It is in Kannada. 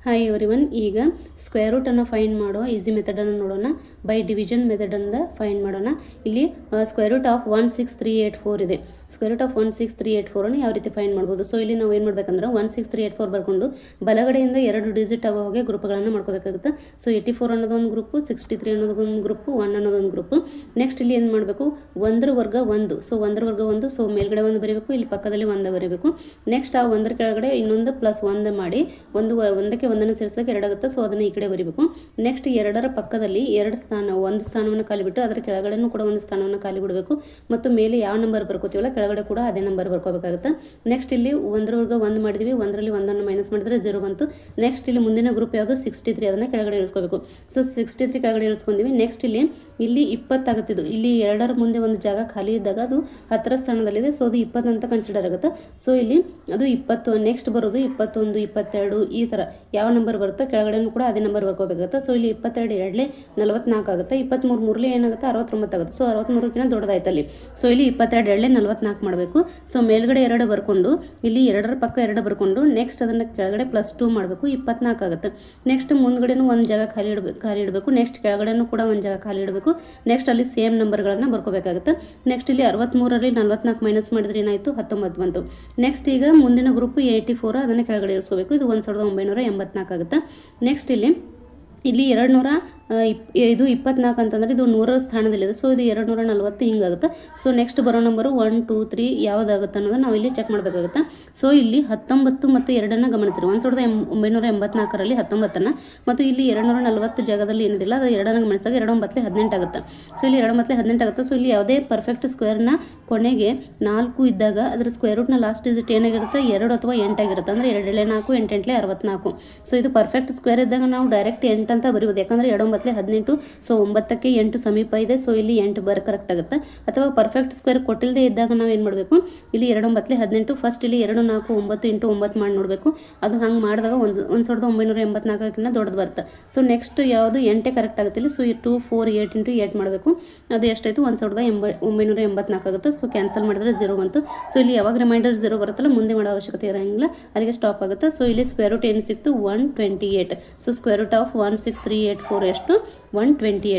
ಹಾಯ್ ಎವ್ರಿವನ್, ಈಗ ಸ್ಕ್ವೇರ್ ರೂಟನ್ನು ಫೈಂಡ್ ಮಾಡೋ ಈಸಿ ಮೆಥಡನ್ನು ನೋಡೋಣ. ಬೈ ಡಿವಿಷನ್ ಮೆಥಡನ್ನು ಫೈಂಡ್ ಮಾಡೋಣ. ಇಲ್ಲಿ ಸ್ಕ್ವೇರ್ ರೂಟ್ ಆಫ್ 16384 ಇದೆ. ಸ್ಕ್ವೇರ್ ರೂಟ್ ಆಫ್ 16384 ಯಾವ ರೀತಿ ಫೈಂಡ್ ಮಾಡ್ಬೋದು? ಸೊ ಇಲ್ಲಿ ನಾವು ಏನು ಮಾಡಬೇಕಂದ್ರೆ 16384 ಬರ್ಕೊಂಡು ಬಲಗಡೆಯಿಂದ 2 ಡಿಜಿಟ್ ಆಗೋ ಹಾಗೆ ಗ್ರೂಪ್ಗಳನ್ನು ಮಾಡ್ಕೋಬೇಕಾಗುತ್ತೆ. ಸೊ 84 ಅನ್ನೋದು ಒಂದು ಗ್ರೂಪು, 63 ಅನ್ನೋದು ಒಂದು ಗ್ರೂಪು, 1 ಅನ್ನೋದು ಒಂದು ಗ್ರೂಪು. ನೆಕ್ಸ್ಟ್ ಇಲ್ಲಿ ಏನು ಮಾಡಬೇಕು? 1 ವರ್ಗ 1. ಸೊ 1 ವರ್ಗ 1. ಸೊ ಮೇಲ್ಗಡೆ 1 ಬರೀಬೇಕು, ಇಲ್ಲಿ ಪಕ್ಕದಲ್ಲಿ 1 ಬರೀಬೇಕು. ನೆಕ್ಸ್ಟ್ ಆ 1 ಕೆಳಗಡೆ ಇನ್ನೊಂದು ಪ್ಲಸ್ 1 ಮಾಡಿ ಒಂದಕ್ಕೆ ಒಂದನ್ನು ಸೇರಿಸಿದಾಗ 2 ಆಗುತ್ತೆ. ಸೊ ಅದನ್ನು ಈ ಕಡೆ ಬರೀಬೇಕು. ನೆಕ್ಸ್ಟ್ 2ರ ಪಕ್ಕದಲ್ಲಿ 1 ಸ್ಥಾನವನ್ನು ಖಾಲಿ ಬಿಟ್ಟು ಅದರ ಕೆಳಗಡೆನೂ ಕೂಡ 1 ಸ್ಥಾನವನ್ನು ಖಾಲಿ ಬಿಡಬೇಕು. ಮತ್ತು ಮೇಲೆ ಯಾವ ನಂಬರ್ ಬರ್ಕೋತೀವಲ್ಲ ಕೆಳಗಡೆ ಕೂಡ ಅದೇ ನಂಬರ್ ಬರ್ಕೋಬೇಕಾಗುತ್ತೆ. ನೆಕ್ಸ್ಟ್ ಇಲ್ಲಿ 1 ವರ್ಗ 1 ಮಾಡಿದ್ವಿ, 1ರಲ್ಲಿ 1 ಮೈನಸ್ ಮಾಡಿದ್ರೆ 0 ಬಂತು. ನೆಕ್ಸ್ಟ್ ಇಲ್ಲಿ ಮುಂದಿನ ಗ್ರೂಪ್ ಯಾವುದು? 63. ಅದನ್ನು ಕೆಳಗಡೆ ಇಳಿಸ್ಕೋಬೇಕು. ಸೊ 63 ಕೆಳಗಡೆ ಇಳಿಸ್ಕೊಂಡಿವಿ. ನೆಕ್ಸ್ಟ್ ಇಲ್ಲಿ 20 ಆಗುತ್ತಿದ್ದು, ಇಲ್ಲಿ 2ರ ಮುಂದೆ ಒಂದು ಜಾಗ ಖಾಲಿ ಇದ್ದಾಗ ಅದು 10ರ ಸ್ಥಾನದಲ್ಲಿದೆ. ಸೊ ಅದು 20 ಅಂತ ಕನ್ಸಿಡರ್ ಆಗುತ್ತೆ. ಸೊ ಇಲ್ಲಿ ಅದು 20. ನೆಕ್ಸ್ಟ್ ಬರೋದು 21, 22 ಈ ಥರ ಯಾವ ನಂಬರ್ ಬರುತ್ತೋ ಕೆಳಗಡೆನೂ ಕೂಡ ಅದೇ ನಂಬರ್ ಬರ್ಕೋಬೇಕಾಗುತ್ತೆ. ಸೊ ಇಲ್ಲಿ 22 ಎರಡಲೇ 44 ಆಗುತ್ತೆ. 23 ಮೂರಲೇ ಏನಾಗುತ್ತೆ? 69 ಆಗುತ್ತೆ. ಸೊ 63ಕ್ಕಿಂತ ದೊಡ್ಡದಾಯ್ತು ಅಲ್ಲಿ. ಸೊ ಇಲ್ಲಿ 22 ಎರಡಲೇ 44 ಮಾಡಬೇಕು. ಸೊ ಮೇಲ್ಗಡೆ 2 ಬರ್ಕೊಂಡು ಇಲ್ಲಿ 2ರ ಪಕ್ಕ 2 ಬರ್ಕೊಂಡು ನೆಕ್ಸ್ಟ್ ಅದನ್ನು ಕೆಳಗಡೆ +2 ಮಾಡಬೇಕು, 24 ಆಗುತ್ತೆ. ನೆಕ್ಸ್ಟ್ ಮುಂದ್ಗಡೆನೂ ಒಂದು ಜಾಗ ಖಾಲಿ ಇಡಬೇಕು. ನೆಕ್ಸ್ಟ್ ಕೆಳಗಡೆನೂ ಕೂಡ ಒಂದು ಜಾಗ ಖಾಲಿ ಇಡಬೇಕು. ನೆಕ್ಸ್ಟ್ ಅಲ್ಲಿ ಸೇಮ್ ನಂಬರ್ಗಳನ್ನು ಬರ್ಕೋಬೇಕಾಗುತ್ತೆ. ನೆಕ್ಸ್ಟ್ ಇಲ್ಲಿ 63ರಲ್ಲಿ 44 ಮೈನಸ್ ಮಾಡಿದ್ರೆ ಏನಾಯಿತು? 19 ಬಂತು. ನೆಕ್ಸ್ಟ್ ಈಗ ಮುಂದಿನ ಗ್ರೂಪ್ 84, ಅದನ್ನು ಕೆಳಗಡೆ ಇರಿಸ್ಕೋಬೇಕು. ಇದು 1984 ಆಗುತ್ತೆ. ನೆಕ್ಸ್ಟ್ ಇಲ್ಲಿ 24 ಅಂತಂದರೆ ಇದು 100ರ ಸ್ಥಾನದಲ್ಲಿದೆ. ಸೊ ಇದು 240 ಹಿಂಗಾಗುತ್ತೆ. ಸೊ ನೆಕ್ಸ್ಟ್ ಬರೋ ನಂಬರು 1 2 3 ಯಾವುದಾಗುತ್ತೆ ಅನ್ನೋದು ನಾವು ಇಲ್ಲಿ ಚೆಕ್ ಮಾಡಬೇಕಾಗುತ್ತೆ. ಸೊ ಇಲ್ಲಿ 19 ಮತ್ತು 2 ಗಮನಿಸಿರಿ. 1984ರಲ್ಲಿ 19 ಮತ್ತು ಇಲ್ಲಿ 240 ಜಾಗದಲ್ಲಿ ಏನಿದಿಲ್ಲ ಅದು 2 ಗಮನಿಸಿದಾಗ 2 9 18 ಆಗುತ್ತೆ. ಸೊ ಇಲ್ಲಿ 2 9 18 ಆಗುತ್ತೆ. ಸೊ ಇಲ್ಲಿ ಯಾವುದೇ ಪರ್ಫೆಕ್ಟ್ ಸ್ಕ್ವೇರ್ನ ಕೊನೆಗೆ 4 ಇದ್ದಾಗ ಅದರ ಸ್ಕ್ವೇರ್ ರೂಟ್ನ ಲಾಸ್ಟ್ ಡಿಜಿಟ್ ಏನಾಗಿರುತ್ತೆ? 2 ಅಥವಾ 8 ಆಗಿರುತ್ತೆ. ಅಂದರೆ 2 4 8 8 64. ಸೊ ಇದು ಪರ್ಫೆಕ್ಟ್ ಸ್ಕ್ವೇರ್ ಇದ್ದಾಗ ನಾವು ಡೈರೆಕ್ಟ್ 8 ಅಂತ ಬರೀಬೋದು. ಯಾಕಂದರೆ 2 9 18. ಸೊ 9ಕ್ಕೆ 8 ಸಮೀಪ ಇದೆ. ಸೊ ಇಲ್ಲಿ 8 ಕರೆಕ್ಟ್ ಆಗುತ್ತೆ. ಅಥವಾ ಪರ್ಫೆಕ್ಟ್ ಸ್ಕ್ವೇರ್ ಕೊಟ್ಟಿಲ್ಲದೆ ಇದ್ದಾಗ ನಾವು ಏನು ಮಾಡಬೇಕು? ಇಲ್ಲಿ 2 9 18 ಫಸ್ಟ್ ಇಲ್ಲಿ 2 4 9 ಇಂಟು 9 ಮಾಡಿ ನೋಡಬೇಕು. ಅದು ಹಂಗೆ ಮಾಡಿದಾಗ 1984ಕ್ಕಿಂತ ದೊಡ್ಡದು ಬರುತ್ತೆ. ಸೊ ನೆಕ್ಸ್ಟ್ ಯಾವುದು? 8 ಕರೆಕ್ಟ್ ಆಗುತ್ತೆ ಇಲ್ಲಿ. ಸೊ 2 4 8 ಇಂಟು 8 ಮಾಡಬೇಕು. ಅದು ಎಷ್ಟಾಯಿತು? 1984 ಆಗುತ್ತೆ. ಸೊ ಕ್ಯಾನ್ಸಲ್ ಮಾಡಿದ್ರೆ 0 ಬಂತು. ಸೊ ಇಲ್ಲಿ ಯಾವಾಗ ರಿಮೈಂಡರ್ 0 ಬರುತ್ತಲ್ಲ ಮುಂದೆ ಮಾಡೋ ಅವಶ್ಯಕತೆ ಇರೋಂಗಿಲ್ಲ, ಅಲ್ಲಿಗೆ ಸ್ಟಾಪ್ ಆಗುತ್ತೆ. ಸೊ ಇಲ್ಲಿ ಸ್ಕ್ವೇರ್ ರೂಟ್ ಏನು ಸಿಕ್ತು? 128. ಸೊ ಸ್ಕ್ವೇರ್ ರೂಟ್ ಆಫ್ 16384 ಎಷ್ಟು? 128.